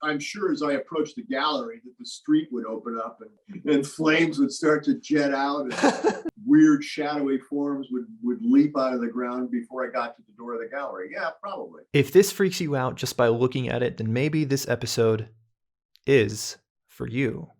I'm sure as I approached the gallery that the street would open up and flames would start to jet out and weird shadowy forms would leap out of the ground before I got to the door of the gallery. Yeah, probably. If this freaks you out just by looking at it, then maybe this episode is for you.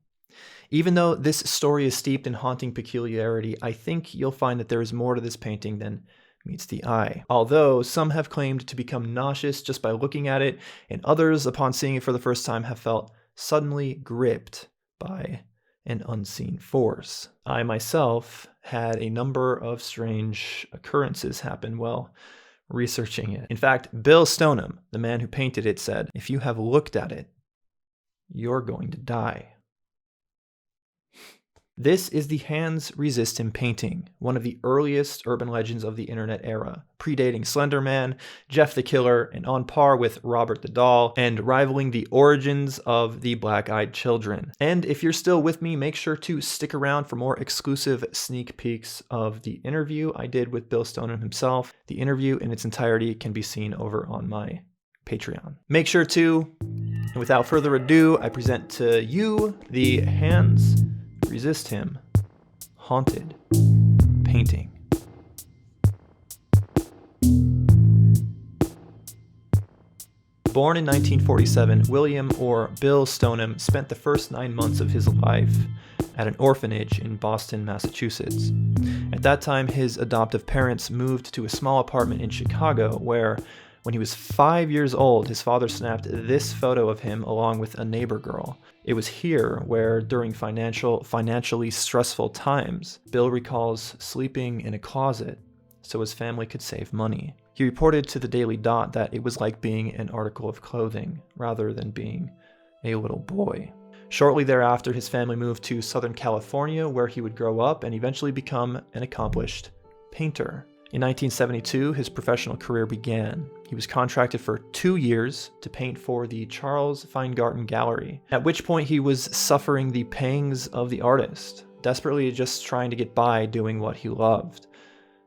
Even though this story is steeped in haunting peculiarity, I think you'll find that there is more to this painting than meets the eye. Although some have claimed to become nauseous just by looking at it, and others, upon seeing it for the first time, have felt suddenly gripped by an unseen force. I myself had a number of strange occurrences happen while researching it. In fact, Bill Stoneham, the man who painted it, said, "If you have looked at it, you're going to die." This is the Hands Resist Him painting, one of the earliest urban legends of the internet era, predating Slender Man, Jeff the Killer, and on par with Robert the Doll, and rivaling the origins of the Black-Eyed Children. And if you're still with me, make sure to stick around for more exclusive sneak peeks of the interview I did with Bill Stoneham himself. The interview in its entirety can be seen over on my Patreon. Make sure to, and without further ado, I present to you the Hands Resist Him haunted painting. Born in 1947, William, or Bill Stoneham, spent the first 9 months of his life at an orphanage in Boston, Massachusetts. At that time, his adoptive parents moved to a small apartment in Chicago where, when he was 5 years old, his father snapped this photo of him along with a neighbor girl. It was here where, during financially stressful times, Bill recalls sleeping in a closet so his family could save money. He reported to the Daily Dot that it was like being an article of clothing rather than being a little boy. Shortly thereafter, his family moved to Southern California, where he would grow up and eventually become an accomplished painter. In 1972, his professional career began. He was contracted for 2 years to paint for the Charles Feingarten Gallery, at which point he was suffering the pangs of the artist, desperately just trying to get by doing what he loved.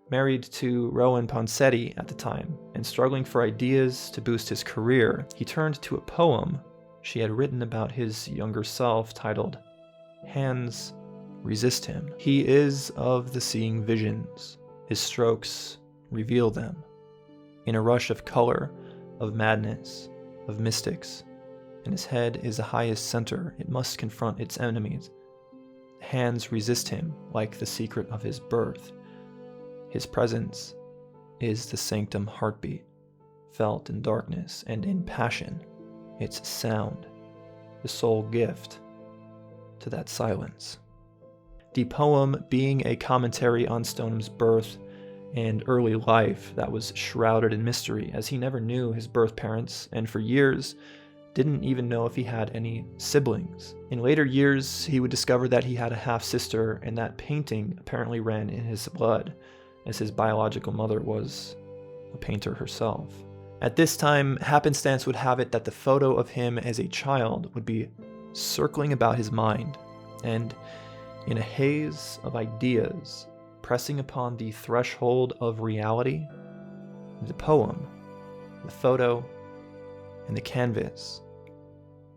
Married to Rowan Ponsetti at the time, and struggling for ideas to boost his career, he turned to a poem she had written about his younger self titled, "Hands Resist Him." He is of the seeing visions. His strokes reveal them. In a rush of color, of madness, of mystics, and his head is the highest center, it must confront its enemies. Hands resist him like the secret of his birth. His presence is the sanctum heartbeat, felt in darkness and in passion, its sound, the sole gift to that silence. The poem being a commentary on Stoneham's birth and early life that was shrouded in mystery, as he never knew his birth parents and for years didn't even know if he had any siblings. In later years, he would discover that he had a half-sister, and that painting apparently ran in his blood, as his biological mother was a painter herself. At this time, happenstance would have it that the photo of him as a child would be circling about his mind, and in a haze of ideas pressing upon the threshold of reality, the poem, the photo, and the canvas,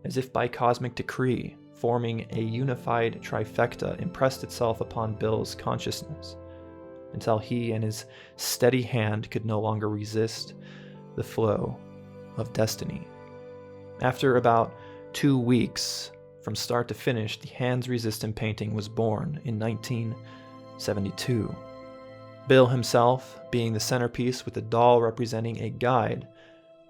as if by cosmic decree, forming a unified trifecta, impressed itself upon Bill's consciousness, until he and his steady hand could no longer resist the flow of destiny. After about 2 weeks, from start to finish, the Hands Resist Him painting was born in 1972. Bill himself being the centerpiece, with a doll representing a guide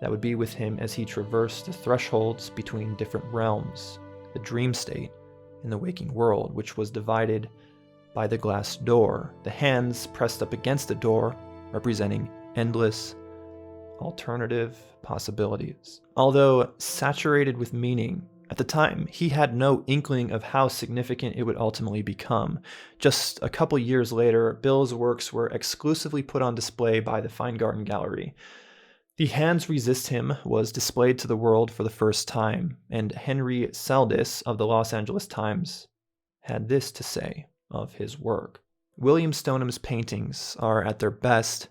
that would be with him as he traversed the thresholds between different realms, the dream state and the waking world, which was divided by the glass door, the hands pressed up against the door representing endless alternative possibilities. Although saturated with meaning, at the time, he had no inkling of how significant it would ultimately become. Just a couple years later, Bill's works were exclusively put on display by the Feingarten Gallery. The Hands Resist Him was displayed to the world for the first time, and Henry Seldis of the Los Angeles Times had this to say of his work. William Stoneham's paintings are at their best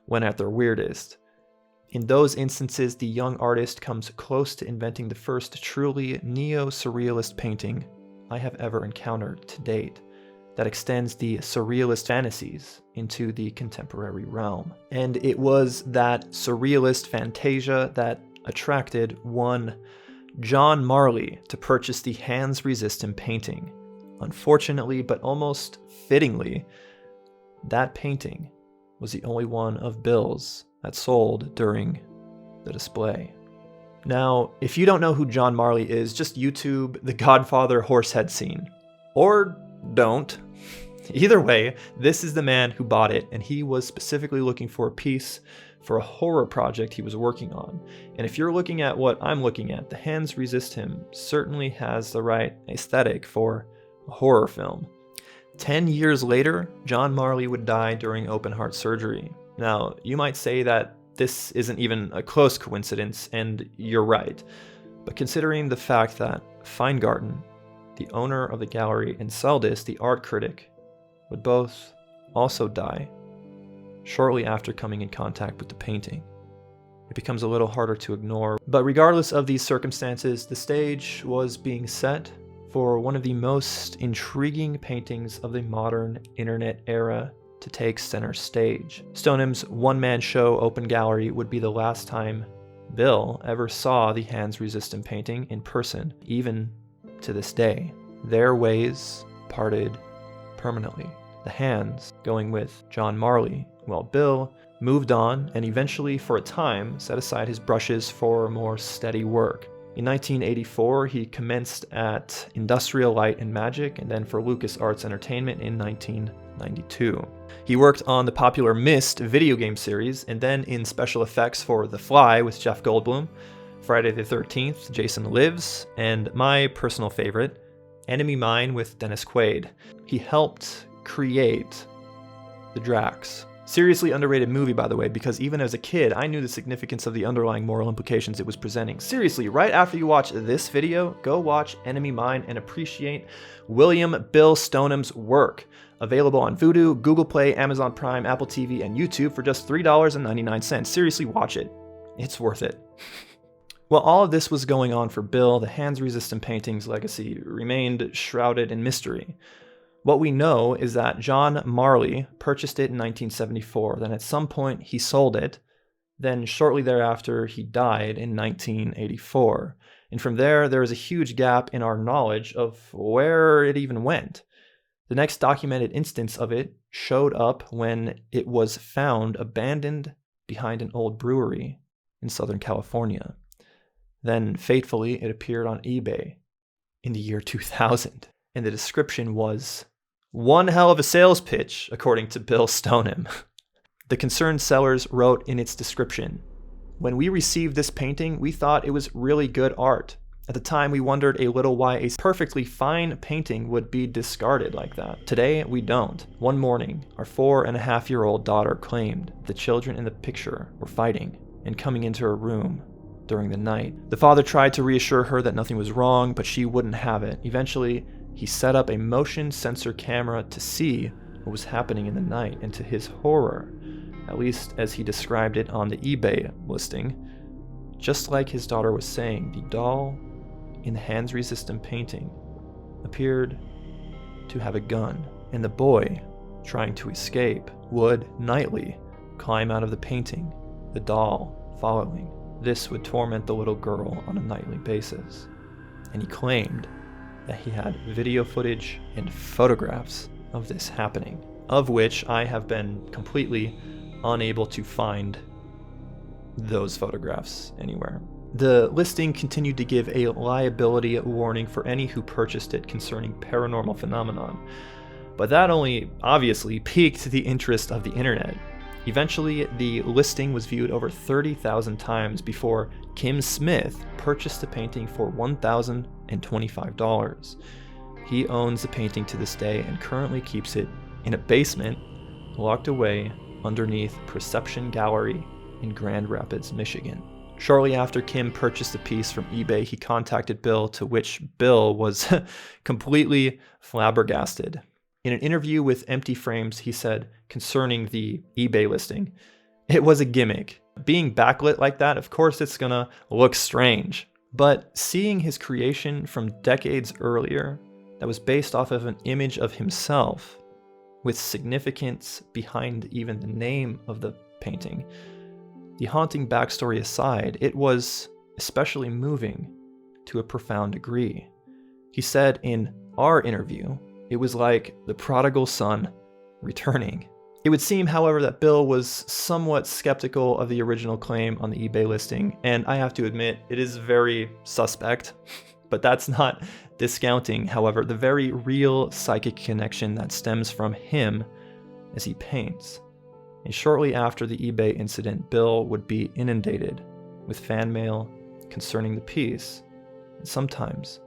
when at their weirdest. In those instances, the young artist comes close to inventing the first truly neo-surrealist painting I have ever encountered to date that extends the surrealist fantasies into the contemporary realm. And it was that surrealist fantasia that attracted one John Marley to purchase the Hans Resistem painting. Unfortunately, but almost fittingly, that painting was the only one of Bill's that sold during the display. Now, if you don't know who John Marley is, just YouTube the Godfather horsehead scene. Or don't. Either way, this is the man who bought it, and he was specifically looking for a piece for a horror project he was working on. And if you're looking at what I'm looking at, the Hans Resistem certainly has the right aesthetic for a horror film. 10 years later, John Marley would die during open heart surgery. Now, you might say that this isn't even a close coincidence, and you're right. But considering the fact that Feingarten, the owner of the gallery, and Seldis, the art critic, would both also die shortly after coming in contact with the painting, it becomes a little harder to ignore. But regardless of these circumstances, the stage was being set for one of the most intriguing paintings of the modern internet era to take center stage. Stoneham's one-man show open gallery would be the last time Bill ever saw the Hans Resistem painting in person, even to this day. Their ways parted permanently, the Hans going with John Marley, while Bill moved on and eventually, for a time, set aside his brushes for more steady work. In 1984, he commenced at Industrial Light and Magic, and then for LucasArts Entertainment in 1992. He worked on the popular Myst video game series, and then in special effects for The Fly with Jeff Goldblum, Friday the 13th, Jason Lives, and my personal favorite, Enemy Mine with Dennis Quaid. He helped create the Drax. Seriously underrated movie, by the way, because even as a kid, I knew the significance of the underlying moral implications it was presenting. Seriously, right after you watch this video, go watch Enemy Mine and appreciate William Bill Stoneham's work. Available on Vudu, Google Play, Amazon Prime, Apple TV, and YouTube for just $3.99. Seriously, watch it. It's worth it. While all of this was going on for Bill, the Hans Resistem painting's legacy remained shrouded in mystery. What we know is that John Marley purchased it in 1974, then at some point he sold it, then shortly thereafter he died in 1984. And from there is a huge gap in our knowledge of where it even went. The next documented instance of it showed up when it was found abandoned behind an old brewery in Southern California. Then, fatefully, it appeared on eBay in the year 2000. And the description was, "One hell of a sales pitch," according to Bill Stoneham. The concerned sellers wrote in its description, "When we received this painting, we thought it was really good art. At the time, we wondered a little why a perfectly fine painting would be discarded like that. Today, we don't. One morning, our 4.5-year-old daughter claimed the children in the picture were fighting and coming into her room during the night. The father tried to reassure her that nothing was wrong, but she wouldn't have it. Eventually, he set up a motion sensor camera to see what was happening in the night, and to his horror, at least as he described it on the eBay listing, just like his daughter was saying, the doll in the Hans Resistem painting appeared to have a gun, and the boy, trying to escape, would nightly climb out of the painting, the doll following. This would torment the little girl on a nightly basis. And he claimed that he had video footage and photographs of this happening, of which I have been completely unable to find those photographs anywhere. The listing continued to give a liability warning for any who purchased it concerning paranormal phenomenon, but that only obviously piqued the interest of the internet. Eventually, the listing was viewed over 30,000 times before Kim Smith purchased the painting for $1,025. He owns the painting to this day and currently keeps it in a basement locked away underneath Perception Gallery in Grand Rapids, Michigan. Shortly after Kim purchased the piece from eBay, he contacted Bill, to which Bill was completely flabbergasted. In an interview with Empty Frames, he said concerning the eBay listing, "It was a gimmick. Being backlit like that, of course it's gonna look strange. But seeing his creation from decades earlier that was based off of an image of himself with significance behind even the name of the painting, the haunting backstory aside, it was especially moving to a profound degree. He said in our interview, it was like the prodigal son returning. It would seem, however, that Bill was somewhat skeptical of the original claim on the eBay listing, and I have to admit, it is very suspect, but that's not discounting, however, the very real psychic connection that stems from him as he paints. And shortly after the eBay incident, Bill would be inundated with fan mail concerning the piece, and sometimes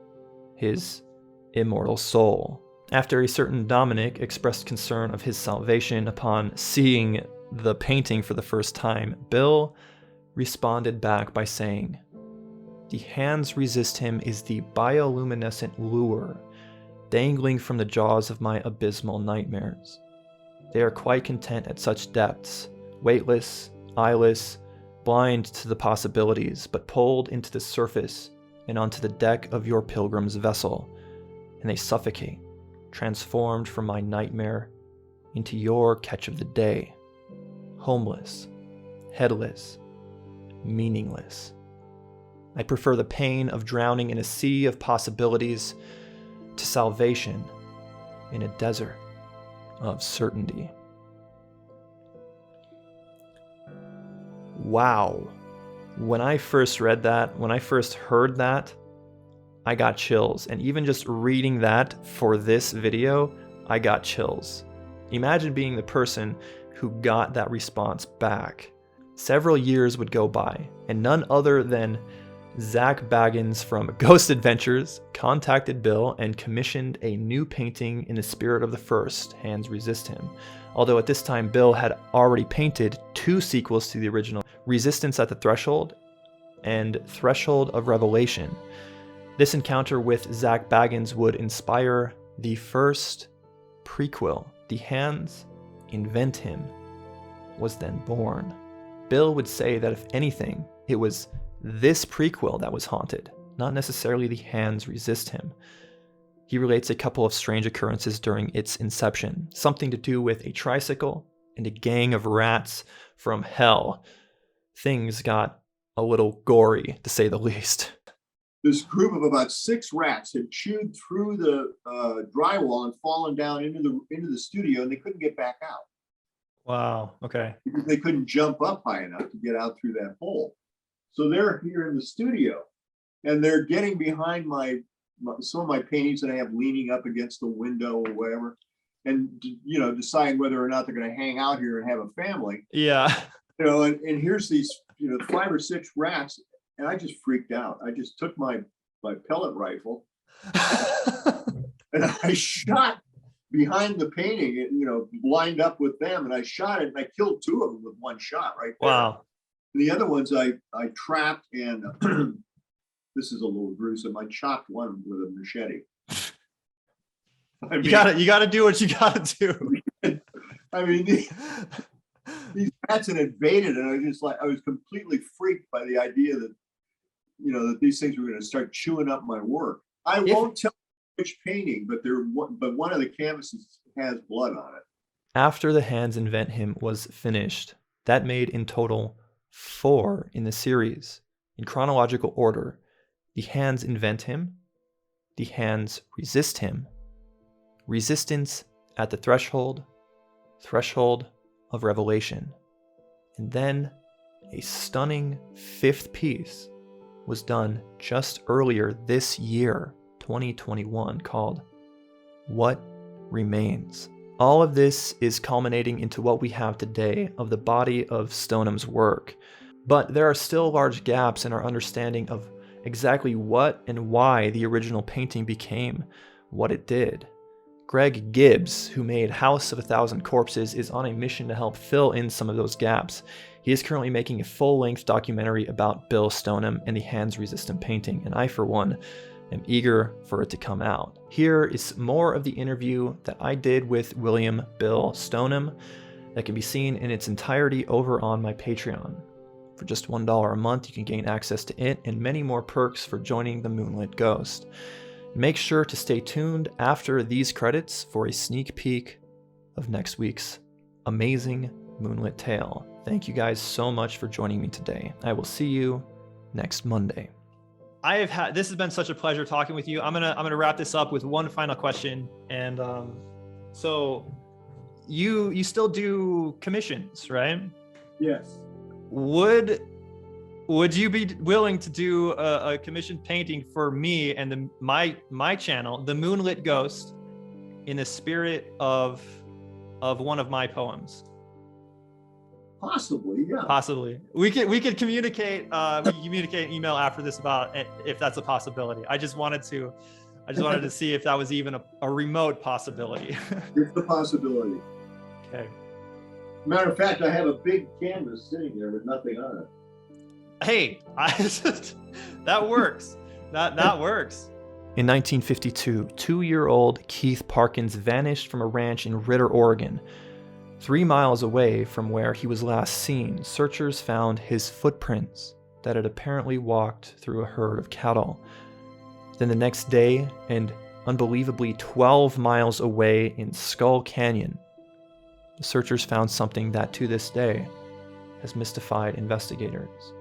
his immortal soul. After a certain Dominic expressed concern of his salvation upon seeing the painting for the first time, Bill responded back by saying, "The hands resist him is the bioluminescent lure dangling from the jaws of my abysmal nightmares. They are quite content at such depths, weightless, eyeless, blind to the possibilities, but pulled into the surface and onto the deck of your pilgrim's vessel, and they suffocate, transformed from my nightmare into your catch of the day, homeless, headless, meaningless. I prefer the pain of drowning in a sea of possibilities to salvation in a desert of certainty." Wow. When I first read that, when I first heard that, I got chills. And even just reading that for this video, I got chills. Imagine being the person who got that response back. Several years would go by, and none other than Zach Baggins from Ghost Adventures contacted Bill and commissioned a new painting in the spirit of the first, Hands Resist Him. Although at this time, Bill had already painted 2 sequels to the original, Resistance at the Threshold and Threshold of Revelation. This encounter with Zach Baggins would inspire the first prequel. The Hands Invent Him was then born. Bill would say that if anything, it was this prequel that was haunted, not necessarily the Hands Resist Him. He relates a couple of strange occurrences during its inception, something to do with a tricycle and a gang of rats from hell. Things got a little gory, to say the least. This group of about 6 rats had chewed through the drywall and fallen down into the studio, and they couldn't get back out. Wow, okay. Because they couldn't jump up high enough to get out through that hole. So they're here in the studio, and they're getting behind some of my paintings that I have leaning up against the window or whatever, and decide whether or not they're going to hang out here and have a family. Yeah. And here's these 5 or 6 rats. And I just freaked out. I just took my pellet rifle and I shot behind the painting, lined up with them, and I shot it, and I killed 2 of them with one shot right there. Wow. And the other ones I trapped, and this is a little gruesome. I chopped one with a machete. You gotta do what you gotta do. I mean, these rats had invaded, and I was completely freaked by the idea that that these things were going to start chewing up my work. I won't tell you which painting, but one of the canvases has blood on it. After The Hands Invent Him was finished, that made in total 4 in the series, in chronological order: The Hands Invent Him, The Hands Resist Him, Resistance at the Threshold, Threshold of Revelation, and then a stunning 5th piece was done just earlier this year, 2021, called What Remains. All of this is culminating into what we have today of the body of Stoneham's work, but there are still large gaps in our understanding of exactly what and why the original painting became what it did. Greg Gibbs, who made House of a Thousand Corpses, is on a mission to help fill in some of those gaps. He is currently making a full-length documentary about Bill Stoneham and the Hands Resist Him painting, and I, for one, am eager for it to come out. Here is more of the interview that I did with William Bill Stoneham that can be seen in its entirety over on my Patreon. For just $1 a month, you can gain access to it and many more perks for joining the Moonlit Ghost. Make sure to stay tuned after these credits for a sneak peek of next week's amazing Moonlit tale. Thank you guys so much for joining me today. I will see you next Monday. This has been such a pleasure talking with you. I'm gonna wrap this up with one final question. And so you still do commissions, right? Yes. Would you be willing to do a commissioned painting for me and my channel, The Moonlit Ghost, in the spirit of one of my poems? Possibly, yeah. Possibly. We could communicate. We can communicate an email after this about if that's a possibility. I just wanted to see if that was even a remote possibility. It's a possibility. Okay. Matter of fact, I have a big canvas sitting there with nothing on it. Hey, that works. That works. In 1952, 2-year-old Keith Parkins vanished from a ranch in Ritter, Oregon. 3 miles away from where he was last seen, searchers found his footprints that had apparently walked through a herd of cattle. Then the next day, and unbelievably 12 miles away in Skull Canyon, the searchers found something that to this day has mystified investigators.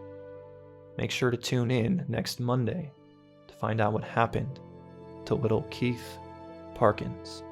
Make sure to tune in next Monday to find out what happened to little Keith Parkins.